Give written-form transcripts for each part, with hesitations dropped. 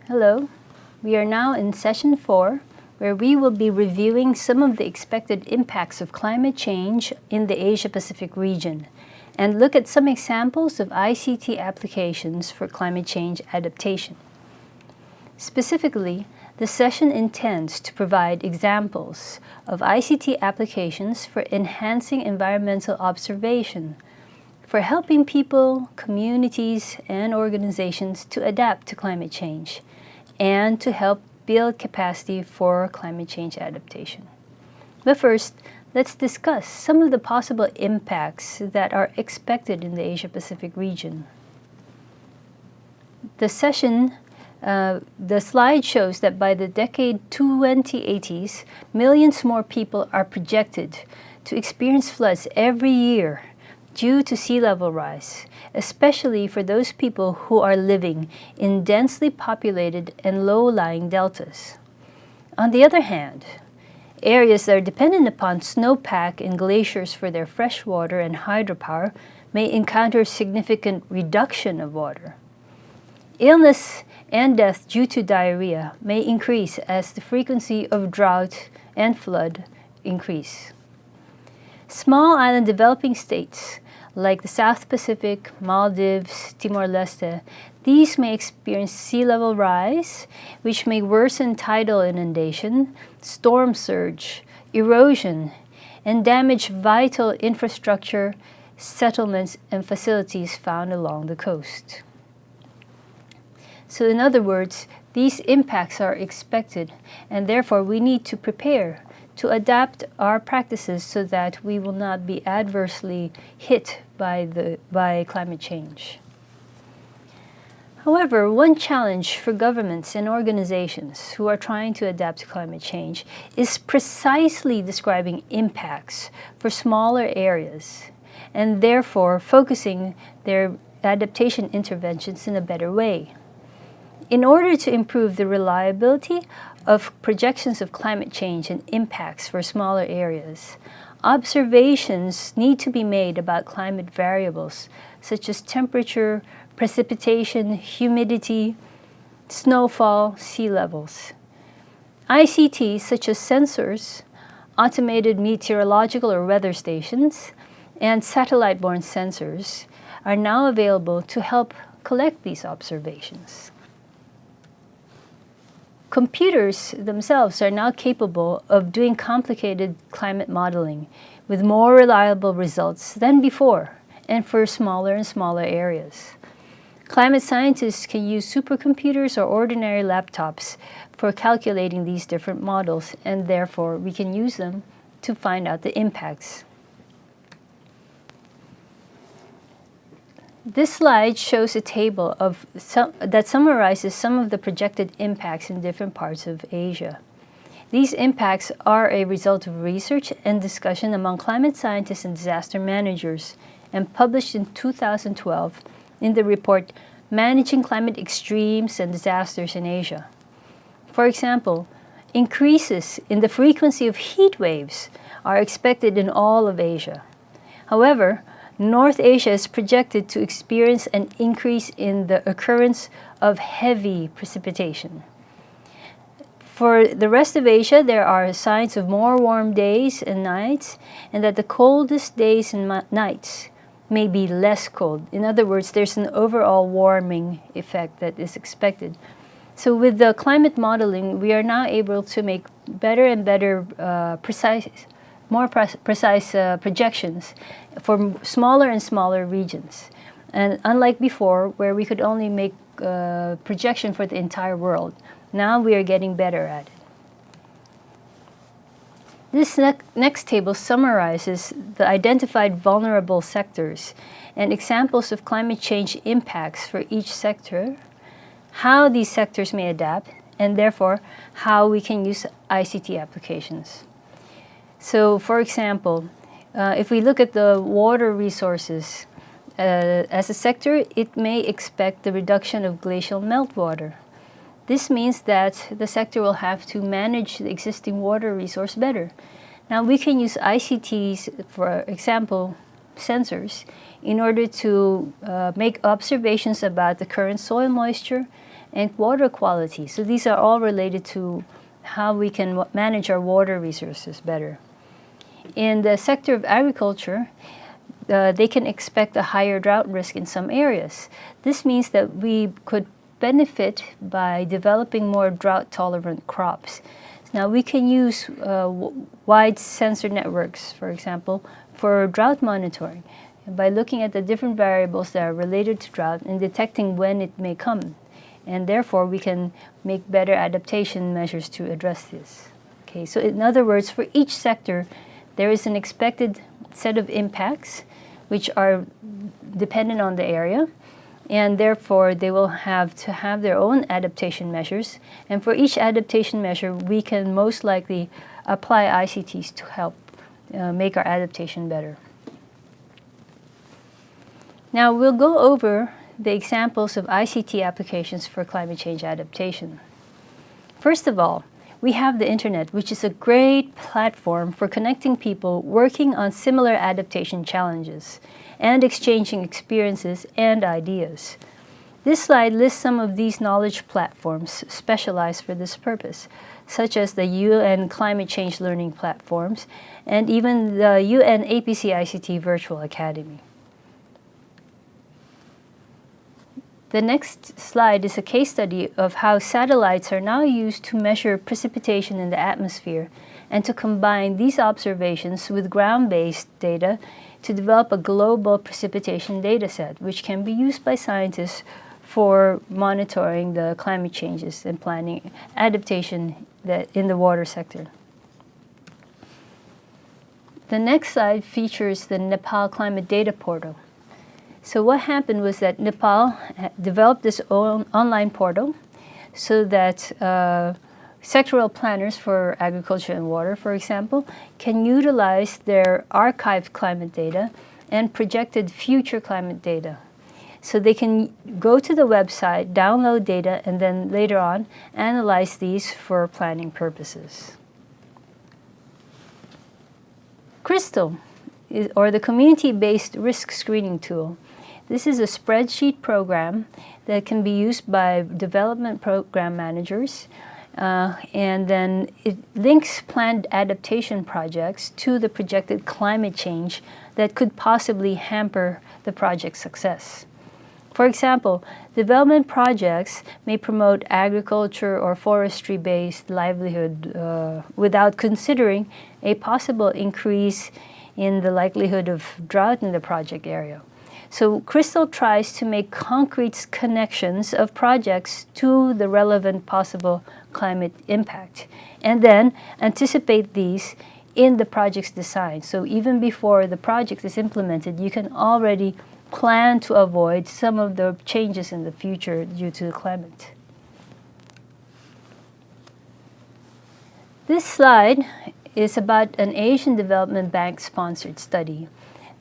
Hello, we are now in session 4, where we will be reviewing some of the expected impacts of climate change in the Asia-Pacific region and look at some examples of ICT applications for climate change adaptation. Specifically, the session intends to provide examples of ICT applications for enhancing environmental observation, for helping people, communities, and organizations to adapt to climate change, and to help build capacity for climate change adaptation. But first, let's discuss some of the possible impacts that are expected in the Asia-Pacific region. The slide shows that by the decade 2080s, millions more people are projected to experience floods every year due to sea level rise, especially for those people who are living in densely populated and low-lying deltas. On the other hand, areas that are dependent upon snowpack and glaciers for their fresh water and hydropower may encounter significant reduction of water. Illness and death due to diarrhea may increase as the frequency of drought and flood increase. Small island developing states like the South Pacific, Maldives, Timor-Leste, these may experience sea level rise, which may worsen tidal inundation, storm surge, erosion, and damage vital infrastructure, settlements, and facilities found along the coast. So in other words, these impacts are expected, and therefore we need to prepare to adapt our practices so that we will not be adversely hit by climate change. However, one challenge for governments and organizations who are trying to adapt to climate change is precisely describing impacts for smaller areas, and therefore focusing their adaptation interventions in a better way. In order to improve the reliability of projections of climate change and impacts for smaller areas, observations need to be made about climate variables such as temperature, precipitation, humidity, snowfall, sea levels. ICTs such as sensors, automated meteorological or weather stations, and satellite-borne sensors are now available to help collect these observations. Computers themselves are now capable of doing complicated climate modeling with more reliable results than before, and for smaller and smaller areas. Climate scientists can use supercomputers or ordinary laptops for calculating these different models, and therefore we can use them to find out the impacts. This slide shows a table that summarizes some of the projected impacts in different parts of Asia. These impacts are a result of research and discussion among climate scientists and disaster managers, and published in 2012 in the report Managing Climate Extremes and Disasters in Asia. For example, increases in the frequency of heat waves are expected in all of Asia. However, North Asia is projected to experience an increase in the occurrence of heavy precipitation. For the rest of Asia, there are signs of more warm days and nights, and that the coldest days and nights may be less cold. In other words, there's an overall warming effect that is expected. So with the climate modeling, we are now able to make better and better more precise projections for smaller and smaller regions. And unlike before, where we could only make projection for the entire world, now we are getting better at it. This next table summarizes the identified vulnerable sectors and examples of climate change impacts for each sector, how these sectors may adapt, and therefore how we can use ICT applications. So, for example, if we look at the water resources as a sector, it may expect the reduction of glacial meltwater. This means that the sector will have to manage the existing water resource better. Now, we can use ICTs, for example, sensors, in order to make observations about the current soil moisture and water quality. So these are all related to how we can manage our water resources better. In the sector of agriculture, they can expect a higher drought risk in some areas. This means that we could benefit by developing more drought-tolerant crops. Now, we can use wide sensor networks, for example, for drought monitoring, by looking at the different variables that are related to drought and detecting when it may come. And therefore, we can make better adaptation measures to address this. Okay, so in other words, for each sector, there is an expected set of impacts which are dependent on the area, and therefore they will have to have their own adaptation measures. And for each adaptation measure, we can most likely apply ICTs to help make our adaptation better. Now we'll go over the examples of ICT applications for climate change adaptation. First of all, we have the internet, which is a great platform for connecting people working on similar adaptation challenges and exchanging experiences and ideas. This slide lists some of these knowledge platforms specialized for this purpose, such as the UN Climate Change Learning Platforms and even the UN APCICT Virtual Academy. The next slide is a case study of how satellites are now used to measure precipitation in the atmosphere and to combine these observations with ground-based data to develop a global precipitation data set, which can be used by scientists for monitoring the climate changes and planning adaptation in the water sector. The next slide features the Nepal Climate Data Portal. So what happened was that Nepal developed this own online portal so that sectoral planners for agriculture and water, for example, can utilize their archived climate data and projected future climate data. So they can go to the website, download data, and then later on analyze these for planning purposes. Crystal, or the community-based risk screening tool. This is a spreadsheet program that can be used by development program managers, and then it links planned adaptation projects to the projected climate change that could possibly hamper the project's success. For example, development projects may promote agriculture or forestry-based livelihood without considering a possible increase in the likelihood of drought in the project area. So Crystal tries to make concrete connections of projects to the relevant possible climate impact and then anticipate these in the project's design. So even before the project is implemented, you can already plan to avoid some of the changes in the future due to the climate. This slide is about an Asian Development Bank sponsored study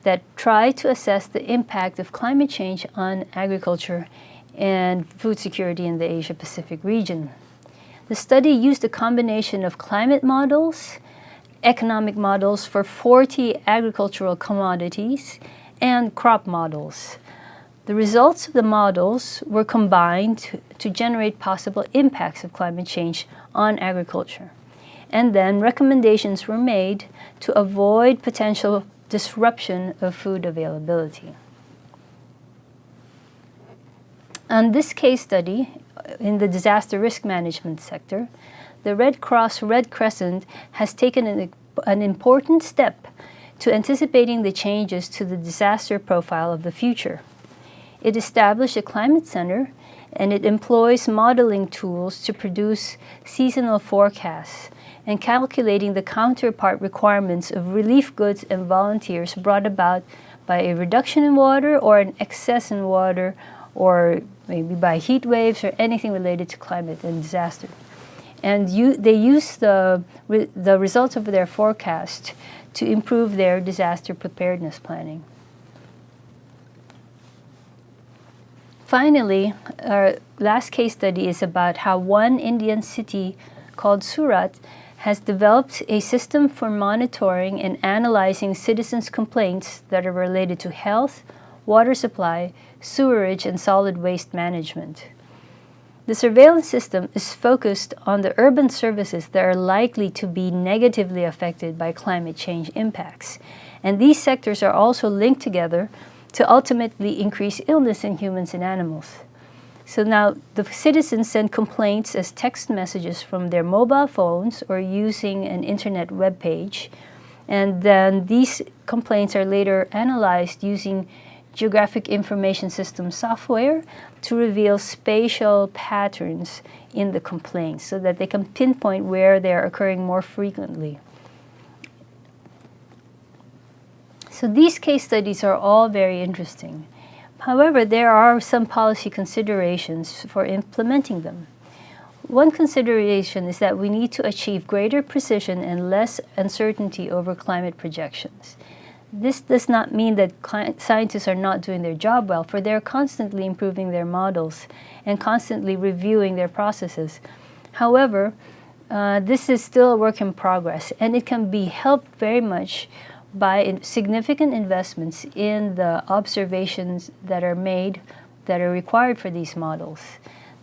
that try to assess the impact of climate change on agriculture and food security in the Asia-Pacific region. The study used a combination of climate models, economic models for 40 agricultural commodities, and crop models. The results of the models were combined to generate possible impacts of climate change on agriculture. And then recommendations were made to avoid potential disruption of food availability. On this case study, in the disaster risk management sector, the Red Cross Red Crescent has taken an important step to anticipating the changes to the disaster profile of the future. It established a climate center and it employs modeling tools to produce seasonal forecasts and calculating the counterpart requirements of relief goods and volunteers brought about by a reduction in water or an excess in water, or maybe by heat waves or anything related to climate and disaster. And they use the results of their forecast to improve their disaster preparedness planning. Finally, our last case study is about how one Indian city called Surat has developed a system for monitoring and analyzing citizens' complaints that are related to health, water supply, sewerage, and solid waste management. The surveillance system is focused on the urban services that are likely to be negatively affected by climate change impacts. And these sectors are also linked together to ultimately increase illness in humans and animals. So now the citizens send complaints as text messages from their mobile phones or using an internet web page. And then these complaints are later analyzed using geographic information system software to reveal spatial patterns in the complaints so that they can pinpoint where they are occurring more frequently. So these case studies are all very interesting. However, there are some policy considerations for implementing them. One consideration is that we need to achieve greater precision and less uncertainty over climate projections. This does not mean that scientists are not doing their job well, for they're constantly improving their models and constantly reviewing their processes. However, this is still a work in progress, and it can be helped very much by significant investments in the observations that are made that are required for these models.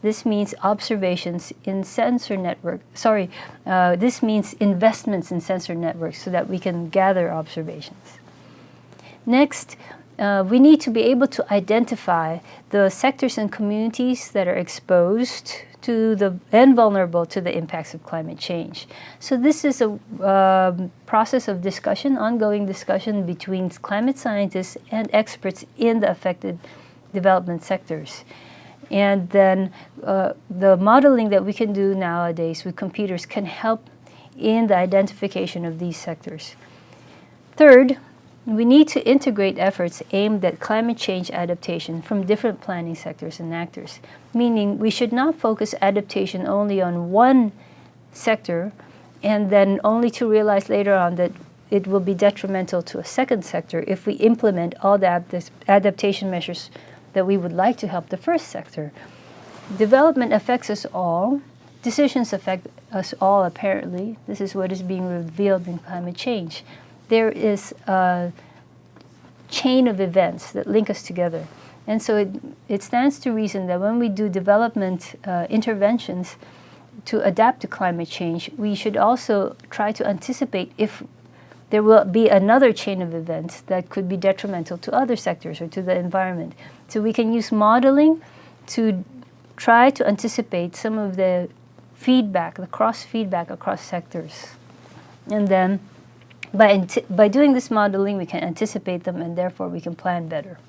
This means observations in sensor network. This means investments in sensor networks so that we can gather observations. Next, we need to be able to identify the sectors and communities that are exposed to and vulnerable to the impacts of climate change. So this is a process of discussion, ongoing discussion between climate scientists and experts in the affected development sectors. And then the modeling that we can do nowadays with computers can help in the identification of these sectors. Third, we need to integrate efforts aimed at climate change adaptation from different planning sectors and actors, meaning we should not focus adaptation only on one sector and then only to realize later on that it will be detrimental to a second sector if we implement all the adaptation measures that we would like to help the first sector. Development affects us all. Decisions affect us all, apparently. This is what is being revealed in climate change. There is a chain of events that link us together. And so it stands to reason that when we do development interventions to adapt to climate change, we should also try to anticipate if there will be another chain of events that could be detrimental to other sectors or to the environment. So we can use modeling to try to anticipate some of the feedback, the cross-feedback across sectors. And then by doing this modeling, we can anticipate them and therefore we can plan better.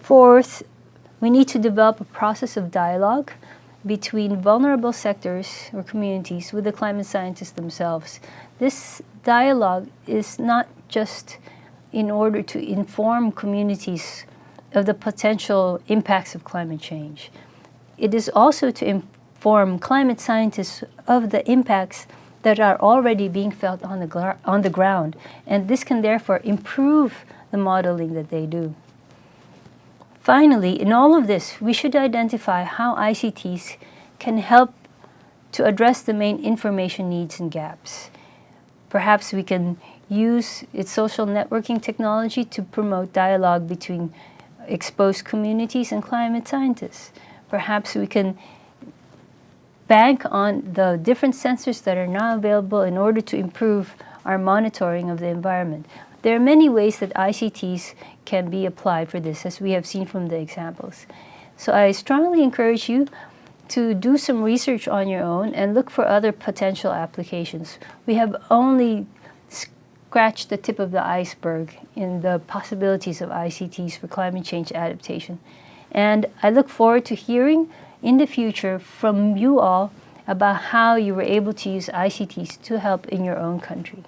Fourth, we need to develop a process of dialogue between vulnerable sectors or communities with the climate scientists themselves. This dialogue is not just in order to inform communities of the potential impacts of climate change. It is also to inform climate scientists of the impacts that are already being felt on the ground, and this can therefore improve the modeling that they do. Finally, in all of this, we should identify how ICTs can help to address the main information needs and gaps. Perhaps we can use its social networking technology to promote dialogue between exposed communities and climate scientists. Perhaps we can bank on the different sensors that are now available in order to improve our monitoring of the environment. There are many ways that ICTs can be applied for this, as we have seen from the examples. So I strongly encourage you to do some research on your own and look for other potential applications. We have only scratched the tip of the iceberg in the possibilities of ICTs for climate change adaptation. And I look forward to hearing in the future from you all about how you were able to use ICTs to help in your own country.